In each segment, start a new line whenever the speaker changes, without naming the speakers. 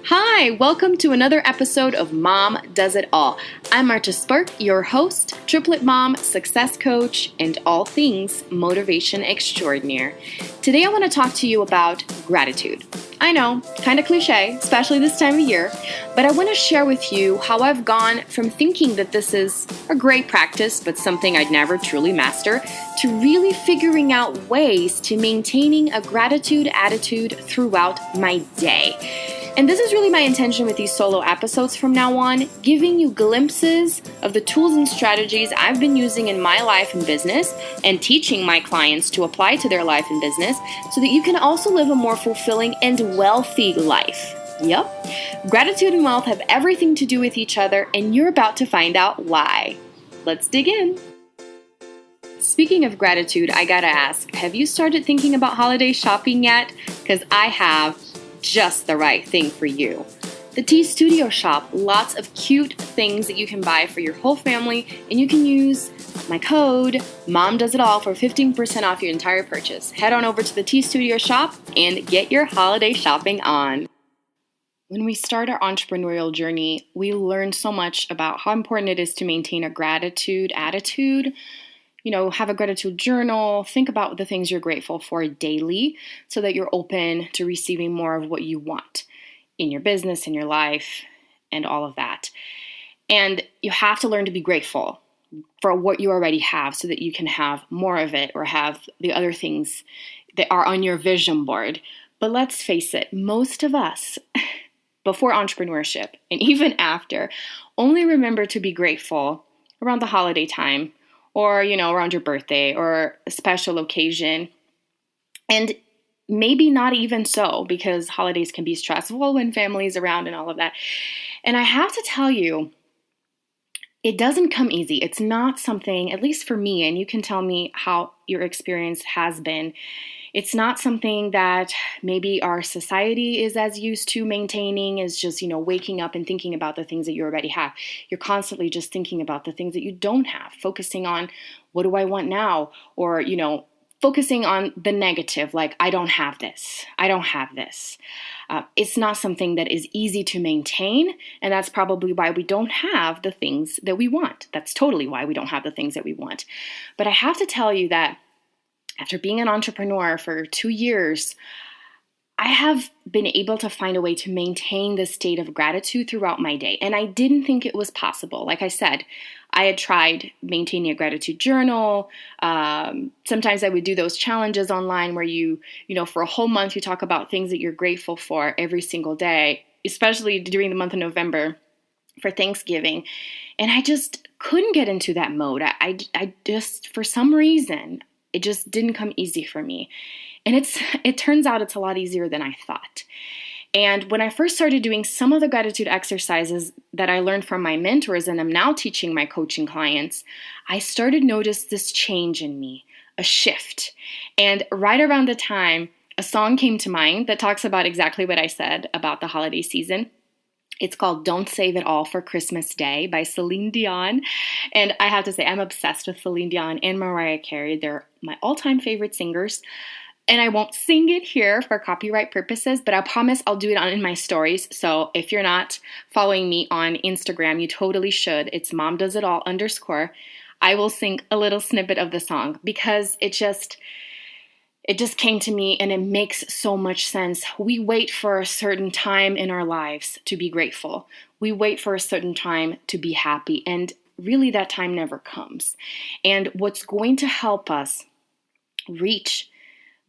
Hi, welcome to another episode of Mom Does It All. I'm Marta Spurk, your host, triplet mom, success coach, and all things motivation extraordinaire. Today I want to talk to you about gratitude. I know, kind of cliche, especially this time of year, but I want to share with you how I've gone from thinking that this is a great practice, but something I'd never truly master, to really figuring out ways to maintaining a gratitude attitude throughout my day. And this is really my intention with these solo episodes from now on, giving you glimpses of the tools and strategies I've been using in my life and business and teaching my clients to apply to their life and business so that you can also live a more fulfilling and wealthy life. Yep, gratitude and wealth have everything to do with each other, and you're about to find out why. Let's dig in. Speaking of gratitude, I gotta ask, have you started thinking about holiday shopping yet? Because I have just the right thing for you. The Tea Studio Shop, lots of cute things that you can buy for your whole family, and you can use my code MOMDOESITALL for 15% off your entire purchase. Head on over to the Tea Studio Shop and get your holiday shopping on. When we start our entrepreneurial journey, we learn so much about how important it is to maintain a gratitude attitude. Have a gratitude journal, think about the things you're grateful for daily so that you're open to receiving more of what you want in your business, in your life, and all of that. And you have to learn to be grateful for what you already have so that you can have more of it or have the other things that are on your vision board. But let's face it, most of us, before entrepreneurship and even after, only remember to be grateful around the holiday time, or, around your birthday or a special occasion. And maybe not even so, because holidays can be stressful when family is around and all of that. And I have to tell you, it doesn't come easy. It's not something, at least for me, and you can tell me how your experience has been. It's not something that maybe our society is as used to maintaining, is just, waking up and thinking about the things that you already have. You're constantly just thinking about the things that you don't have, focusing on what do I want now? Or, focusing on the negative, like I don't have this. I don't have this. It's not something that is easy to maintain, and that's probably why we don't have the things that we want. That's totally why we don't have the things that we want. But I have to tell you that after being an entrepreneur for 2 years, I have been able to find a way to maintain this state of gratitude throughout my day. And I didn't think it was possible. Like I said, I had tried maintaining a gratitude journal. Sometimes I would do those challenges online where for a whole month, you talk about things that you're grateful for every single day, especially during the month of November for Thanksgiving. And I just couldn't get into that mode. I just, for some reason, it just didn't come easy for me. And it turns out it's a lot easier than I thought. And when I first started doing some of the gratitude exercises that I learned from my mentors and I'm now teaching my coaching clients, I started notice this change in me, a shift. And right around the time, a song came to mind that talks about exactly what I said about the holiday season. It's called Don't Save It All for Christmas Day by Celine Dion. And I have to say, I'm obsessed with Celine Dion and Mariah Carey. They're my all-time favorite singers. And I won't sing it here for copyright purposes, but I promise I'll do it in my stories. So if you're not following me on Instagram, you totally should. It's MomDoesItAll_. I will sing a little snippet of the song because it just came to me and it makes so much sense. We wait for a certain time in our lives to be grateful. We wait for a certain time to be happy, and really that time never comes. And what's going to help us reach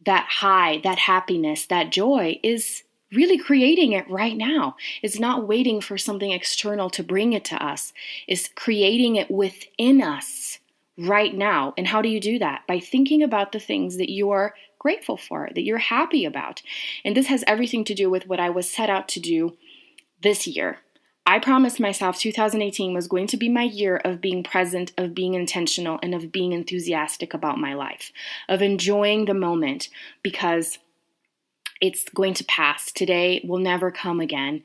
that high, that happiness, that joy is really creating it right now. It's not waiting for something external to bring it to us. It's creating it within us right now. And how do you do that? By thinking about the things that you're grateful for, that you're happy about. And this has everything to do with what I was set out to do this year. I promised myself 2018 was going to be my year of being present, of being intentional, and of being enthusiastic about my life, of enjoying the moment, because it's going to pass. Today will never come again.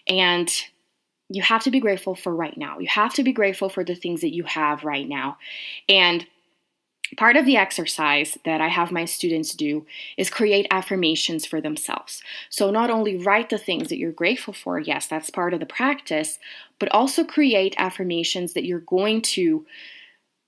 And you have to be grateful for right now. You have to be grateful for the things that you have right now. And Part of the exercise that I have my students do is create affirmations for themselves. So not only write the things that you're grateful for, yes, that's part of the practice, but also create affirmations that you're going to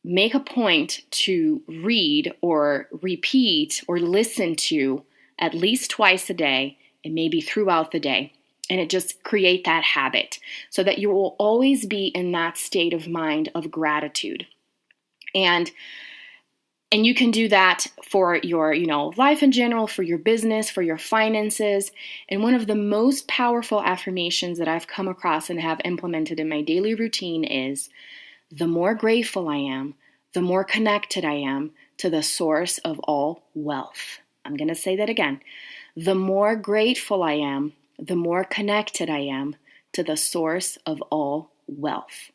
make a point to read or repeat or listen to at least twice a day and maybe throughout the day. And it just create that habit so that you will always be in that state of mind of gratitude. And you can do that for your, life in general, for your business, for your finances. And one of the most powerful affirmations that I've come across and have implemented in my daily routine is, the more grateful I am, the more connected I am to the source of all wealth. I'm going to say that again. The more grateful I am, the more connected I am to the source of all wealth.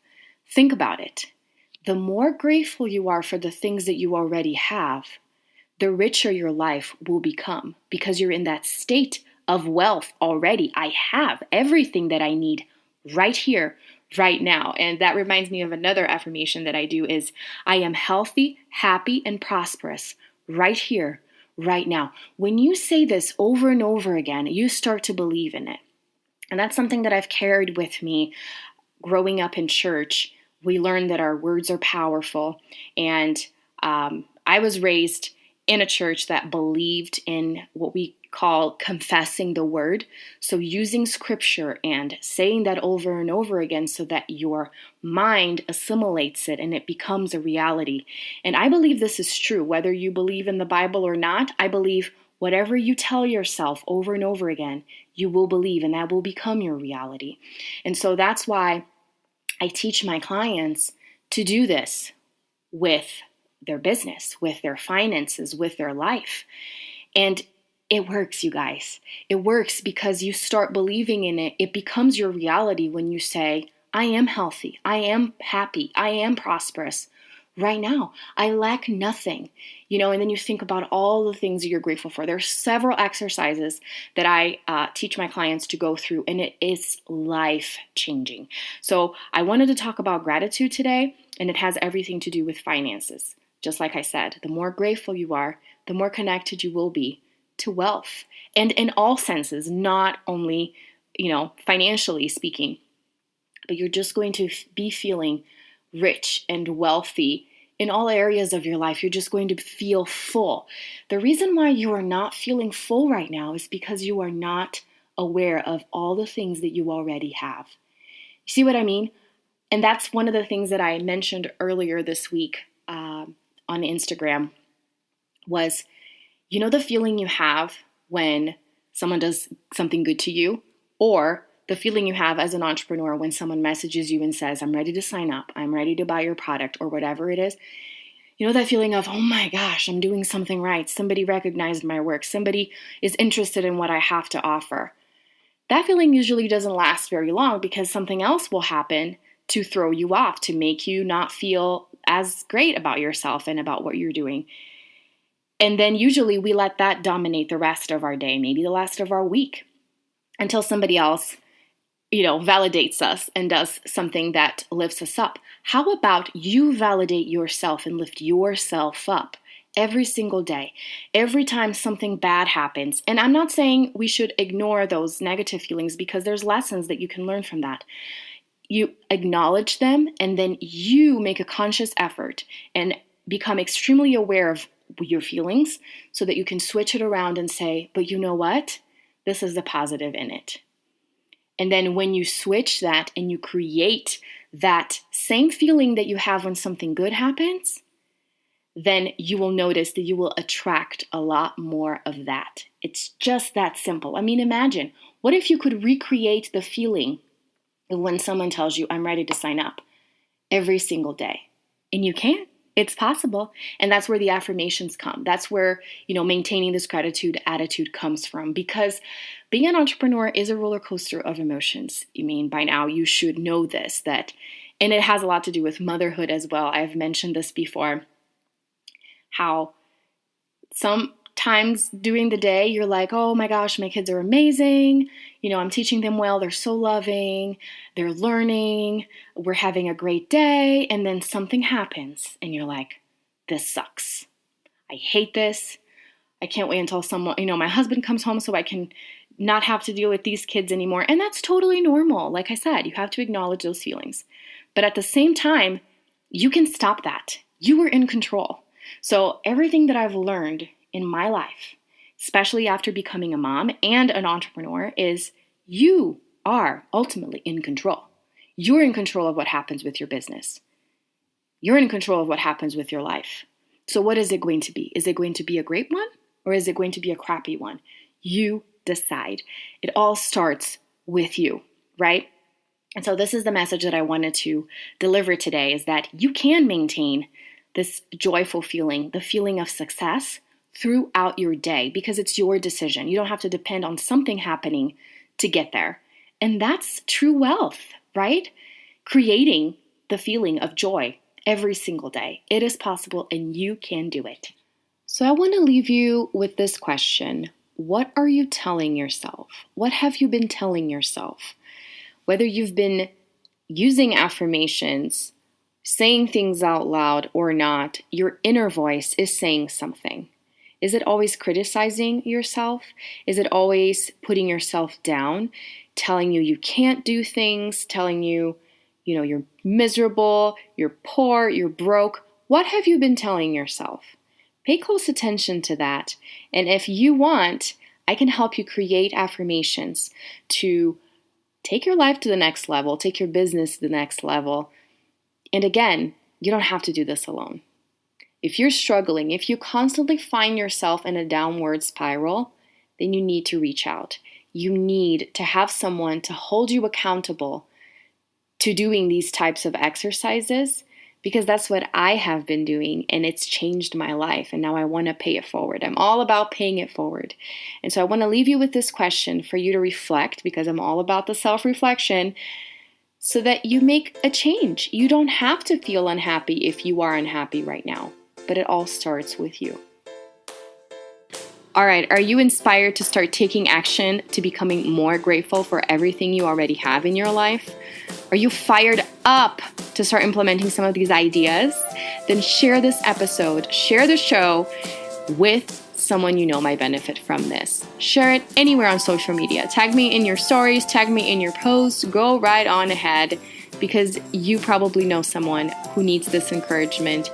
Think about it. The more grateful you are for the things that you already have, the richer your life will become because you're in that state of wealth already. I have everything that I need right here, right now. And that reminds me of another affirmation that I do is, I am healthy, happy, and prosperous right here, right now. When you say this over and over again, you start to believe in it. And that's something that I've carried with me growing up in church. We learned that our words are powerful. And I was raised in a church that believed in what we call confessing the word. So using scripture and saying that over and over again so that your mind assimilates it and it becomes a reality. And I believe this is true. Whether you believe in the Bible or not, I believe whatever you tell yourself over and over again, you will believe, and that will become your reality. And so that's why I teach my clients to do this with their business, with their finances, with their life. And it works, you guys. It works because you start believing in it. It becomes your reality when you say, I am healthy, I am happy, I am prosperous right now. I lack nothing, and then you think about all the things that you're grateful for. There are several exercises that I teach my clients to go through, and it is life-changing. So I wanted to talk about gratitude today, and it has everything to do with finances. Just like I said, the more grateful you are, the more connected you will be to wealth, and in all senses, not only, financially speaking, but you're just going to be feeling rich and wealthy in all areas of your life. You're just going to feel full. The reason why you are not feeling full right now is because you are not aware of all the things that you already have. You see what I mean? And that's one of the things that I mentioned earlier this week on Instagram was, the feeling you have when someone does something good to you, or the feeling you have as an entrepreneur when someone messages you and says, I'm ready to sign up, I'm ready to buy your product, or whatever it is. That feeling of, oh my gosh, I'm doing something right. Somebody recognized my work. Somebody is interested in what I have to offer. That feeling usually doesn't last very long because something else will happen to throw you off, to make you not feel as great about yourself and about what you're doing. And then usually we let that dominate the rest of our day, maybe the rest of our week, until somebody else, validates us and does something that lifts us up. How about you validate yourself and lift yourself up every single day, every time something bad happens? And I'm not saying we should ignore those negative feelings because there's lessons that you can learn from that. You acknowledge them and then you make a conscious effort and become extremely aware of your feelings so that you can switch it around and say, but you know what? This is the positive in it. And then when you switch that and you create that same feeling that you have when something good happens, then you will notice that you will attract a lot more of that. It's just that simple. I mean, imagine, what if you could recreate the feeling of when someone tells you, I'm ready to sign up every single day? And you can. It's possible. And that's where the affirmations come. That's where, maintaining this gratitude attitude comes from, because being an entrepreneur is a roller coaster of emotions. By now you should know this, and it has a lot to do with motherhood as well. I've mentioned this before, how sometimes during the day you're like, oh my gosh, my kids are amazing. I'm teaching them well. They're so loving. They're learning. We're having a great day. And then something happens and you're like, this sucks. I hate this. I can't wait until my husband comes home so I can not have to deal with these kids anymore. And that's totally normal. Like I said, you have to acknowledge those feelings. But at the same time, you can stop that. You are in control. So everything that I've learned in my life, especially after becoming a mom and an entrepreneur, is you are ultimately in control. You're in control of what happens with your business. You're in control of what happens with your life. So what is it going to be? Is it going to be a great one or is it going to be a crappy one? You decide. It all starts with you, right? And so this is the message that I wanted to deliver today, is that you can maintain this joyful feeling, the feeling of success throughout your day, because it's your decision. You don't have to depend on something happening to get there. And that's true wealth, right? Creating the feeling of joy every single day. It is possible and you can do it. So I want to leave you with this question. What are you telling yourself? What have you been telling yourself? Whether you've been using affirmations, saying things out loud or not, your inner voice is saying something. Is it always criticizing yourself? Is it always putting yourself down, telling you you can't do things, telling you, you're miserable, you're poor, you're broke? What have you been telling yourself? Pay close attention to that. And if you want, I can help you create affirmations to take your life to the next level, take your business to the next level. And again, you don't have to do this alone. If you're struggling, if you constantly find yourself in a downward spiral, then you need to reach out. You need to have someone to hold you accountable to doing these types of exercises, because that's what I have been doing and it's changed my life. And now I want to pay it forward. I'm all about paying it forward. And so I want to leave you with this question for you to reflect, because I'm all about the self-reflection, so that you make a change. You don't have to feel unhappy if you are unhappy right now, but it all starts with you. All right, are you inspired to start taking action to becoming more grateful for everything you already have in your life? Are you fired up to start implementing some of these ideas? Then share this episode, share the show with someone you know might benefit from this. Share it anywhere on social media. Tag me in your stories, tag me in your posts, go right on ahead, because you probably know someone who needs this encouragement,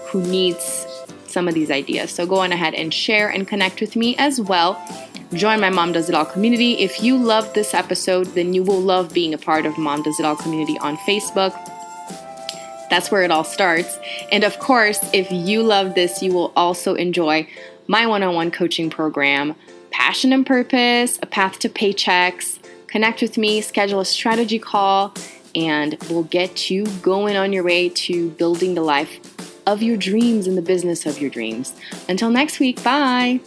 who needs some of these ideas. So go on ahead and share and connect with me as well. Join my Mom Does It All community. If you love this episode, then you will love being a part of Mom Does It All community on Facebook. That's where it all starts. And of course, if you love this, you will also enjoy my one-on-one coaching program, Passion and Purpose, A Path to Paychecks. Connect with me, schedule a strategy call, and we'll get you going on your way to building the life of your dreams and the business of your dreams. Until next week, bye.